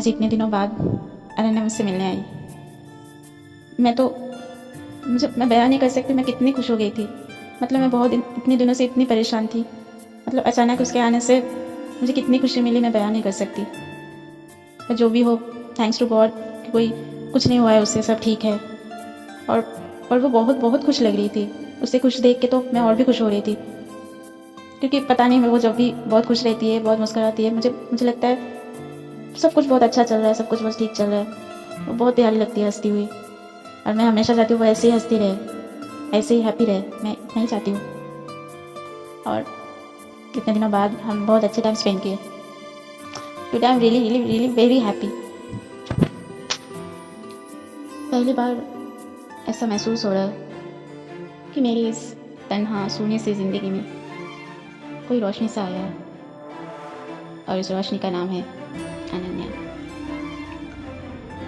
आज इतने दिनों बाद अनन्या मुझसे मिलने आई। मैं बयान नहीं कर सकती मैं कितनी खुश हो गई थी। मतलब मैं इतने दिनों से इतनी परेशान थी। मतलब अचानक उसके आने से मुझे कितनी खुशी मिली, मैं बयान नहीं कर सकती। पर जो भी हो, थैंक्स टू गॉड कि कोई कुछ नहीं हुआ है उससे, सब ठीक है। और और वो बहुत बहुत खुश लग रही थी। उसे खुश देख के तो मैं और भी खुश हो रही थी, क्योंकि पता नहीं वो जब भी बहुत खुश रहती है, बहुत मुस्कुराती है, मुझे लगता है सब कुछ बहुत अच्छा चल रहा है, सब कुछ बस ठीक चल रहा है। वो बहुत प्यारी लगती है हंसती हुई, और मैं हमेशा चाहती हूँ वो ऐसे ही हंसती रहे, ऐसे ही हैप्पी रहे। मैं नहीं चाहती हूँ। और कितने दिनों बाद हम बहुत अच्छे टाइम स्पेंड किए। Today I am really really really very happy. पहली बार ऐसा महसूस हो रहा है कि मेरी इस तन्हा सूने सी ज़िंदगी में कोई रोशनी सा आया है, और इस रोशनी का नाम है अनन्या।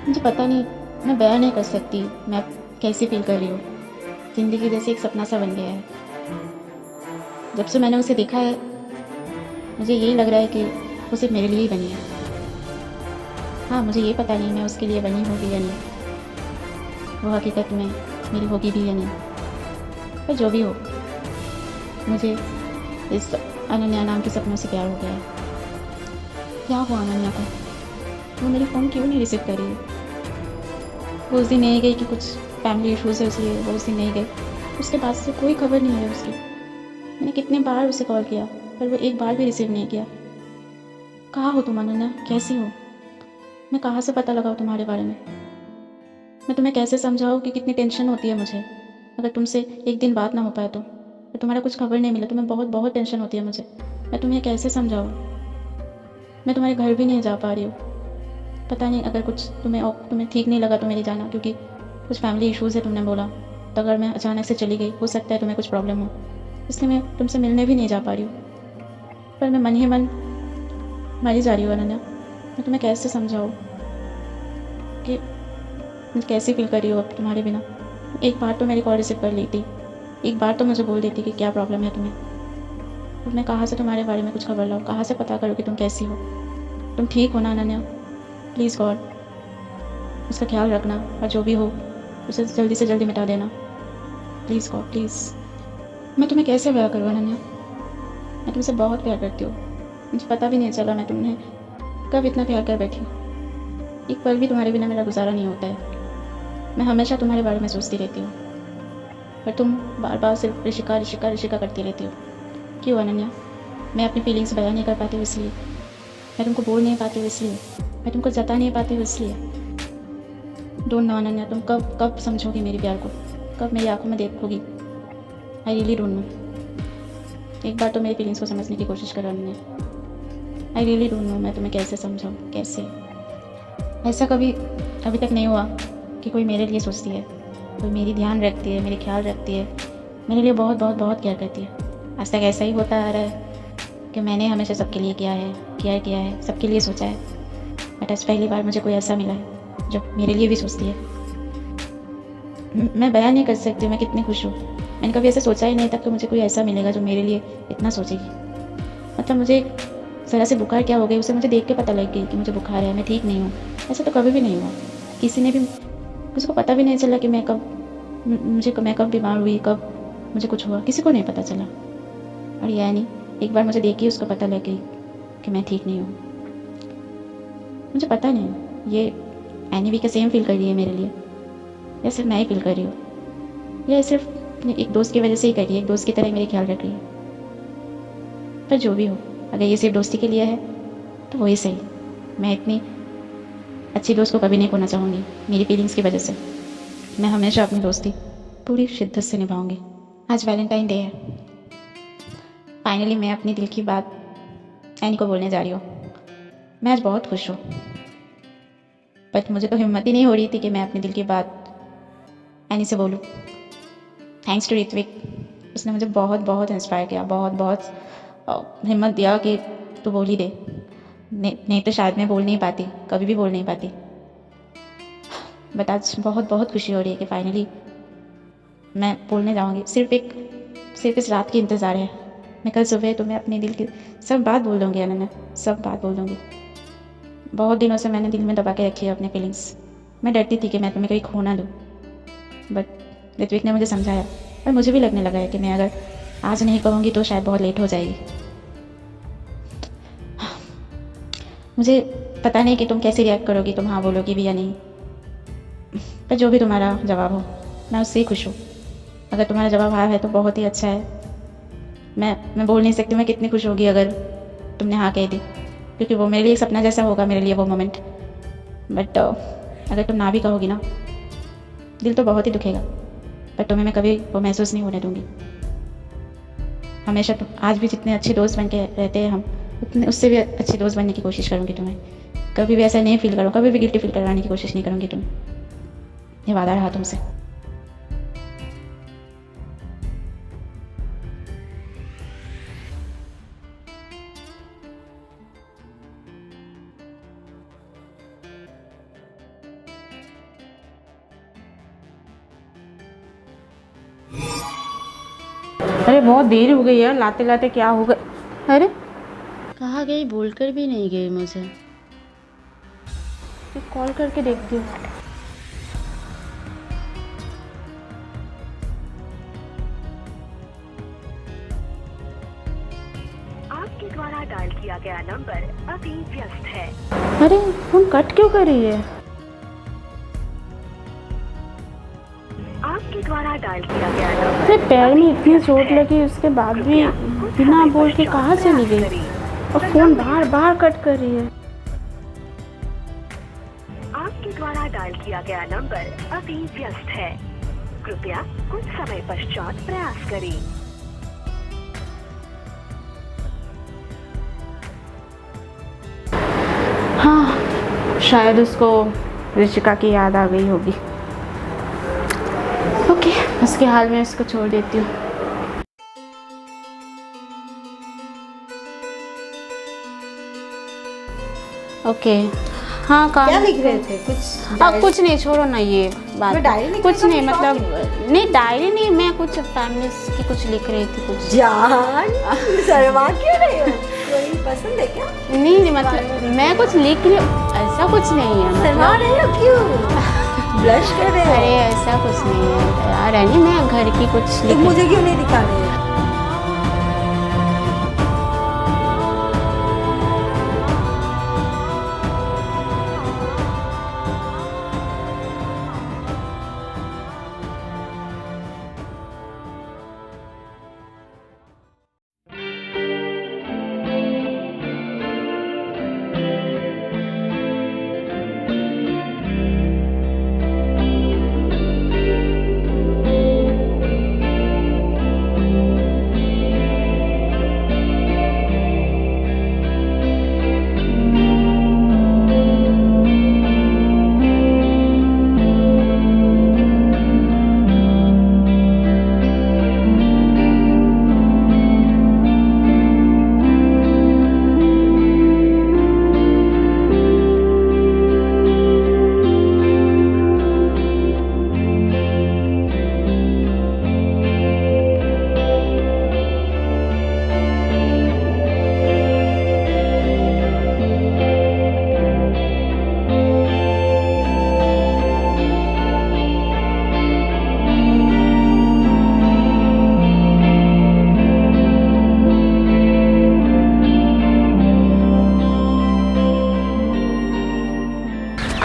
मुझे पता नहीं, मैं बयान नहीं कर सकती मैं अब कैसी फील कर रही हूँ। ज़िंदगी जैसे एक सपना सा बन गया है। जब से मैंने उसे देखा है, मुझे यही लग रहा है कि वो सिर्फ मेरे लिए ही बनी है। हाँ, मुझे ये पता नहीं मैं उसके लिए बनी होगी या नहीं, वो हकीकत में मेरी होगी भी या नहीं। पर जो भी हो, मुझे इस अनन्या नाम के सपनों से प्यार हो गया है। क्या हुआ अनन्या को? वो मेरी फ़ोन क्यों नहीं रिसीव कर रही है? वो उस दिन नहीं गई कि कुछ फैमिली इशूज़ है इसलिए वो उस दिन नहीं गई। उसके बाद से कोई खबर नहीं है उसकी। मैंने कितने बार उसे कॉल किया, पर वो एक बार भी रिसीव नहीं किया। कहाँ हो तुम अनन्या? कैसी हो? मैं कहाँ से पता लगाऊँ तुम्हारे बारे में? मैं तुम्हें कैसे समझाऊँ कि कितनी टेंशन होती है मुझे अगर तुमसे एक दिन बात ना हो पाए तो तुम्हारा कुछ खबर नहीं मिला, तुम्हें बहुत बहुत टेंशन होती है मुझे। मैं तुम्हें कैसे समझाऊँ? मैं तुम्हारे घर भी नहीं जा पा रही हूँ। पता नहीं, अगर कुछ तुम्हें ठीक नहीं लगा तो मेरी जाना, क्योंकि कुछ फैमिली इश्यूज़ है तुमने बोला। तो अगर मैं अचानक से चली गई, हो सकता है तुम्हें कुछ प्रॉब्लम हो, इसलिए मैं तुमसे मिलने भी नहीं जा पा रही हूँ। पर मैं मन ही मन मरी जा रही हूँ अनन्या। मैं तुम्हें कैसे समझाऊँ कि मैं कैसे फील कर रही हूँ अब तुम्हारे बिना। एक बार तो मेरी कॉल रिसीव कर लेती, एक बार तो मुझे बोल देती कि क्या प्रॉब्लम है तुम्हें। और मैं कहाँ से तुम्हारे बारे में कुछ खबर लाऊँ, कहाँ से पता करूँ कि तुम कैसी हो, तुम ठीक हो ना अनन्या? प्लीज़ गॉड, उसका ख्याल रखना, और जो भी हो उसे जल्दी से जल्दी मिटा देना। Please God please. मैं तुम्हें कैसे ब्याह करूँ अनन्या? मैं तुमसे बहुत प्यार करती हूँ। मुझे पता भी नहीं चला मैं तुम्हें कब इतना प्यार कर बैठी। एक पल भी तुम्हारे बिना मेरा गुजारा नहीं होता है। मैं हमेशा तुम्हारे बारे में सोचती रहती हूँ, पर तुम बार बार सिर्फ ऋषिका ऋषिका ऋषिका करती रहती हो। क्यों अनन्या? मैं अपनी फीलिंग्स बयान नहीं कर पाती हूँ इसलिए, मैं तुमको बोल नहीं पाती हूँ इसलिए, मैं तुमको जता नहीं पाती हूँ इसलिए। डोंट नो अनन्या, तुम कब कब समझोगी मेरे प्यार को, कब मेरी आंखों में देखोगी? I really don't know. एक बार तो मेरी फीलिंग्स को समझने की कोशिश करो अनन्या। आई रियली डोंट नो मैं तुम्हें कैसे समझाऊँ, कैसे। ऐसा कभी अभी तक नहीं हुआ कि कोई मेरे लिए सोचती है, कोई मेरी ध्यान रखती है, मेरे ख्याल रखती है, मेरे लिए बहुत बहुत बहुत केयर करती है। आज तक ऐसा ही होता आ रहा है कि मैंने हमेशा सबके लिए किया है, केयर किया है, सबके लिए सोचा है। बट आज पहली बार मुझे कोई ऐसा मिला है जो मेरे लिए भी सोचती है। मैं बयान नहीं कर सकती मैं कितनी खुश हूँ। मैंने कभी ऐसा सोचा ही नहीं था कि मुझे कोई ऐसा मिलेगा जो मेरे लिए इतना सोचेगी। मतलब मुझे ज़रा से बुखार क्या हो गई, उसे मुझे देख के पता लग गई कि मुझे बुखार है, मैं ठीक नहीं हूँ। ऐसा तो कभी भी नहीं हुआ। किसी को पता भी नहीं चला कि मैं कब बीमार हुई, कब मुझे कुछ हुआ, किसी को नहीं पता चला। और यानी एक बार मुझे देख के उसको पता लग गई कि मैं ठीक नहीं हूँ। मुझे पता नहीं ये एनी भी का सेम फील कर रही है मेरे लिए, या सिर्फ मैं ही फील कर रही हूँ, या सिर्फ अपने एक दोस्त की वजह से ही कर रही है, एक दोस्त की तरह मेरे ख्याल रख रही है। पर जो भी हो, अगर ये सिर्फ दोस्ती के लिए है तो वही सही। मैं इतनी अच्छी दोस्त को कभी नहीं खोना चाहूँगी मेरी फीलिंग्स की वजह से। मैं हमेशा अपनी दोस्ती पूरी शिद्दत से निभाऊंगी। आज वैलेंटाइन डे है। फाइनली मैं अपनी दिल की बात एनी को बोलने जा रही हूँ। मैं आज बहुत खुश हूँ, बट मुझे तो हिम्मत ही नहीं हो रही थी कि मैं अपनी दिल की बात एनी से बोलूँ। थैंक्स टू ऋत्विक, उसने मुझे बहुत बहुत इंस्पायर किया, बहुत बहुत हिम्मत दिया कि तू बोल ही दे। नहीं तो शायद मैं बोल नहीं पाती, कभी भी बोल नहीं पाती। बट आज बहुत बहुत खुशी हो रही है कि फाइनली मैं बोलने जाऊँगी। सिर्फ इस रात की इंतज़ार है। मैं कल सुबह तुम्हें अपने दिल की सब बात बोल दूँगी अनन्या, सब बात बोल दूँगी। बहुत दिनों से मैंने दिल में दबा के रखी है अपनी फीलिंग्स। मैं डरती थी कि मैं तुम्हें कहीं खो ना दूँ, बट ऋत्विक ने मुझे समझाया और मुझे भी लगने लगा है कि मैं अगर आज नहीं कहूँगी तो शायद बहुत लेट हो जाएगी। मुझे पता नहीं कि तुम कैसे रिएक्ट करोगी, तुम हाँ बोलोगी भी या नहीं, पर जो भी तुम्हारा जवाब हो मैं उससे ही खुश हूँ। अगर तुम्हारा जवाब हाँ है तो बहुत ही अच्छा है। मैं बोल नहीं सकती मैं कितनी खुश होगी अगर तुमने हाँ कह दी, क्योंकि वो मेरे लिए एक सपना जैसा होगा, मेरे लिए वो मोमेंट। बट अगर तुम ना भी कहोगी ना, दिल तो बहुत ही दुखेगा, पर तुम्हें मैं कभी वो महसूस नहीं होने दूंगी। हमेशा तुम आज भी जितने अच्छे दोस्त बन के रहते हैं हम, उतने उससे भी अच्छे दोस्त बनने की कोशिश करूँगी। तुम्हें कभी भी ऐसा नहीं फील करूँ, कभी भी गिल्टी फील करवाने की कोशिश नहीं करूँगी तुम्हें। ये वादा रहा तुमसे। अरे बहुत देर हो गई यार, लाते लाते क्या हो गया। अरे कहाँ गई, बोलकर भी नहीं गई मुझे। कॉल करके देखती हूँ। आपके द्वारा डायल किया गया नंबर अभी व्यस्त है। अरे फोन कट क्यों कर रही है? आपके द्वारा डायल किया गया नंबर। अरे पैर में इतनी चोट लगी, उसके बाद भी बिना बोल के कहाँ चली गई, और फोन बार बार कट कर रही है। आपके द्वारा डायल किया गया नंबर अभी व्यस्त है, कृपया कुछ समय पश्चात प्रयास करें। हाँ, शायद उसको ऋषिका की याद आ गई होगी। ओके, उसके हाल में उसको छोड़ देती हूँ। ओके हाँ, काम क्या लिख रहे थे? कुछ कुछ नहीं, छोड़ो ना ये बात। डायरी कुछ नहीं, मतलब नहीं डायरी नहीं, मैं कुछ फैमिलीज की कुछ लिख रही थी कुछ। जान शर्मा क्यों रही हो? कोई पसंद है क्या? नहीं मतलब मैं कुछ लिख रही हूँ, ऐसा कुछ नहीं है। शर्मा रहे हो क्यों? ब्लश कर रहे हो? अरे ऐसा कुछ नहीं है यार, है नहीं, मैं घर की कुछ तो लिख मुझे क्यों नहीं दिखा रहे हो?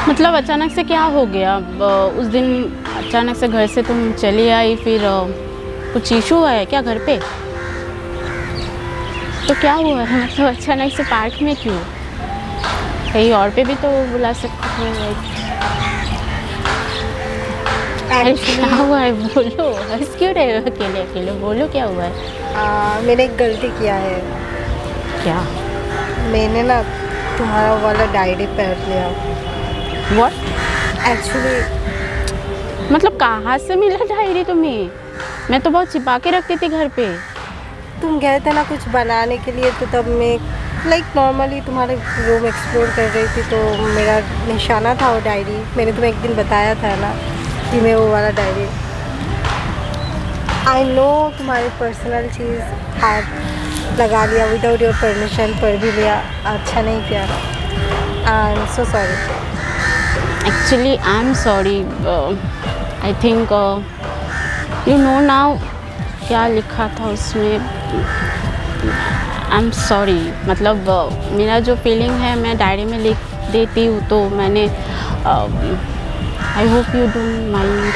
मतलब अचानक से क्या हो गया? उस दिन अचानक से घर से तुम चली आई, फिर कुछ इशू हुआ है क्या घर पे? तो क्या हुआ है, मतलब अचानक से पार्क में क्यों? कहीं और पे भी तो बुला सकते हो। क्या हुआ है, बोलो, हंस क्यों रहे हो अकेले अकेले, बोलो क्या हुआ है? मैंने एक गलती किया है। क्या? मैंने ना तुम्हारा वाला डायरी पढ़ लिया। व्हाट? एक्चुअली मतलब कहाँ से मिला डायरी तुम्हें? मैं तो बहुत छिपा के रखती थी घर पे। तुम गए थे ना कुछ बनाने के लिए, तो तब मैं नॉर्मली तुम्हारे रूम एक्सप्लोर कर रही थी, तो मेरा निशाना था वो डायरी। मैंने तुम्हें एक दिन बताया था ना कि मैं वो वाला डायरी। आई नो तुम्हारी पर्सनल चीज़ हाथ लगा लिया विदाउट योर परमिशन, पर भी लिया, अच्छा नहीं किया। I am so sorry. Actually I am sorry. I think you know now क्या लिखा था उसमें। आई एम सॉरी, मतलब मेरा जो फीलिंग है मैं डायरी में लिख देती हूँ, तो मैंने I hope you don't mind.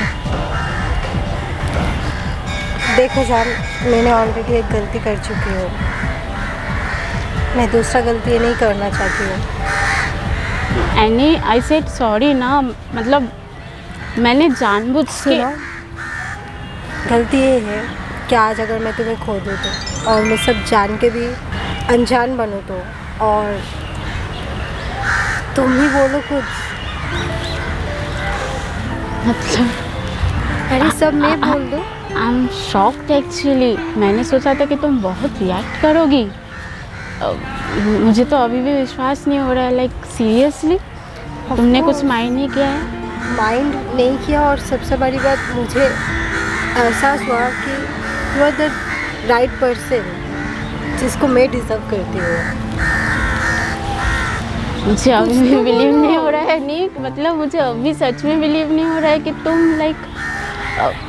देखो जान, मैंने ऑलरेडी एक गलती कर चुकी हूँ, मैं दूसरा गलती ये नहीं करना चाहती हूँ। एनी आई सेड सॉरी ना, मतलब मैंने जानबूझ के। सुनो, गलती ये है कि आज अगर मैं तुम्हें खो दूँ तो, और मैं सब जान के भी अनजान बनूँ तो, और तुम ही बोलो कुछ, मतलब अरे सब मैं बोल दूँ। I am shocked actually. मैंने सोचा था कि तुम बहुत रिएक्ट करोगी। मुझे तो अभी भी विश्वास नहीं हो रहा है, लाइक सीरियसली तुमने कुछ माइंड नहीं किया है? माइंड नहीं किया, और सबसे बड़ी बात मुझे एहसास हुआ कि you are the right person जिसको मैं डिज़र्व करती हूँ। मुझे अभी भी बिलीव नहीं हो रहा है। नहीं, मतलब मुझे अभी सच में बिलीव नहीं हो रहा है कि तुम लाइक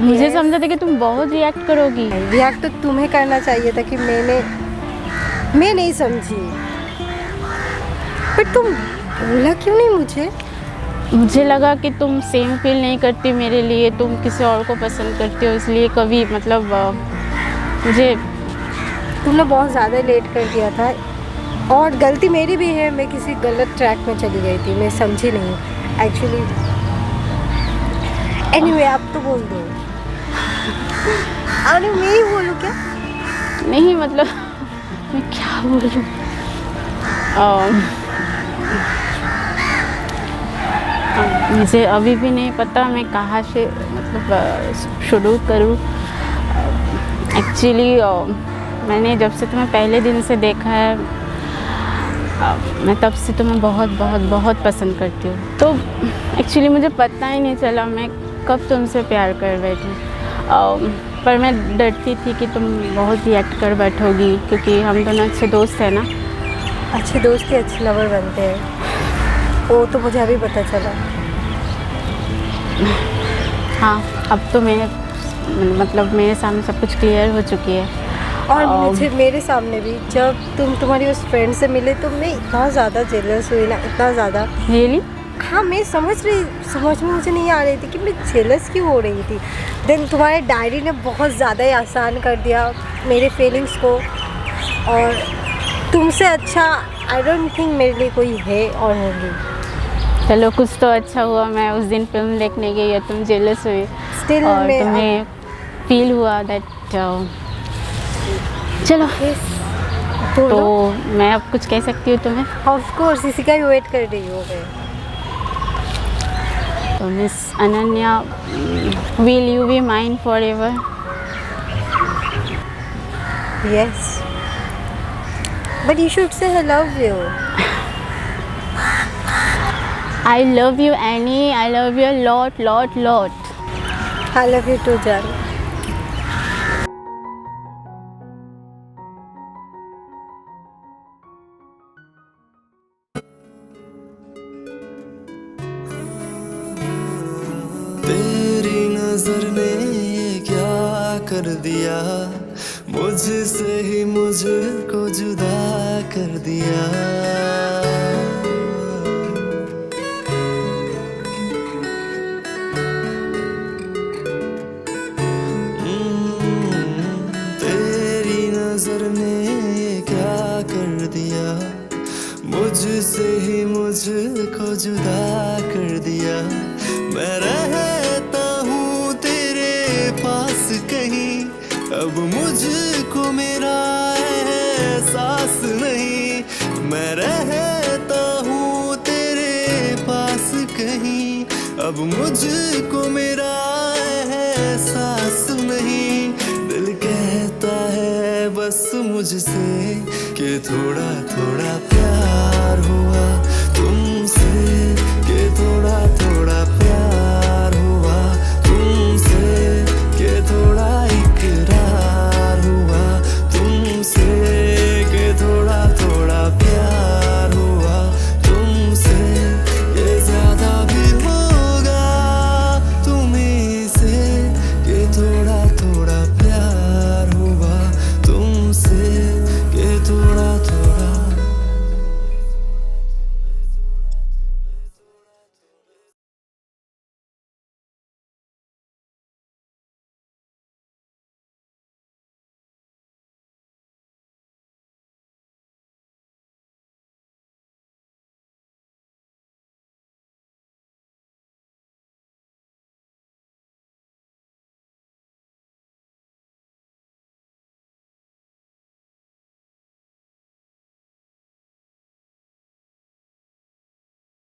मुझे समझा था कि तुम बहुत रिएक्ट करोगी। रिएक्ट तो तुम्हें करना चाहिए था कि मैं नहीं समझी, पर तुम बोला क्यों नहीं मुझे? मुझे लगा कि तुम सेम फील नहीं करती मेरे लिए, तुम किसी और को पसंद करती हो, इसलिए कभी मतलब मुझे। तुमने बहुत ज़्यादा लेट कर दिया था, और गलती मेरी भी है, मैं किसी गलत ट्रैक में चली गई थी, मैं समझी नहीं एक्चुअली। एनीवे आप तो बोल दो। अरे मैं ही बोलूँ क्या? नहीं, मतलब मैं क्या बोलूँ। मुझे अभी भी नहीं पता मैं कहाँ से मतलब शुरू करूँ। एक्चुअली मैंने जब से तुम्हें पहले दिन से देखा है, मैं तब से तुम्हें बहुत बहुत बहुत पसंद करती हूँ। तो एक्चुअली मुझे पता ही नहीं चला मैं कब तुमसे प्यार कर बैठी। पर मैं डरती थी कि तुम बहुत रिएक्ट कर बैठोगी, क्योंकि हम दोनों अच्छे दोस्त हैं ना। अच्छे दोस्त ही अच्छे लवर बनते हैं, वो तो मुझे अभी पता चला। हाँ, अब तो मतलब मेरे सामने सब कुछ क्लियर हो चुकी है। और मुझे मेरे सामने भी, जब तुम तुम्हारी उस फ्रेंड से मिले तो मैं इतना ज़्यादा जेलस हुई ना, इतना ज़्यादा। रियली? हाँ, मैं समझ में मुझे नहीं आ रही थी कि मैं जेलस क्यों हो रही थी। देन तुम्हारे डायरी ने बहुत ज़्यादा ही आसान कर दिया मेरे फीलिंग्स को, और तुमसे अच्छा आई डोंट थिंक मेरे लिए कोई है और होगी। चलो, कुछ तो अच्छा हुआ मैं उस दिन फिल्म देखने गई और तुम जेलस हुई। Still और मैं तुम्हें फील हुआ दैट चलो। तो मैं अब कुछ कह सकती हूँ तुम्हें? ऑफ कोर्स, इसी का ही वेट कर रही हूँ मैं। तो miss Ananya, will you be mine forever? Yes, but you should say I love you. I love you Anni, I love you lot lot lot. I love you too जान। तेरी नजर ने ये क्या कर दिया, मुझसे ही मुझको जुदा कर दिया। तेरी नजर ने ये क्या कर दिया, मुझसे ही मुझको जुदा कर दिया। मैं रहता हूँ तेरे पास कहीं, अब मुझको मेरा एहसास नहीं। मैं रहता हूँ तेरे पास कहीं, अब मुझको मेरा एहसास नहीं। दिल कहता है बस मुझसे कि थोड़ा थोड़ा प्यार हुआ तुमसे, कि थोड़ा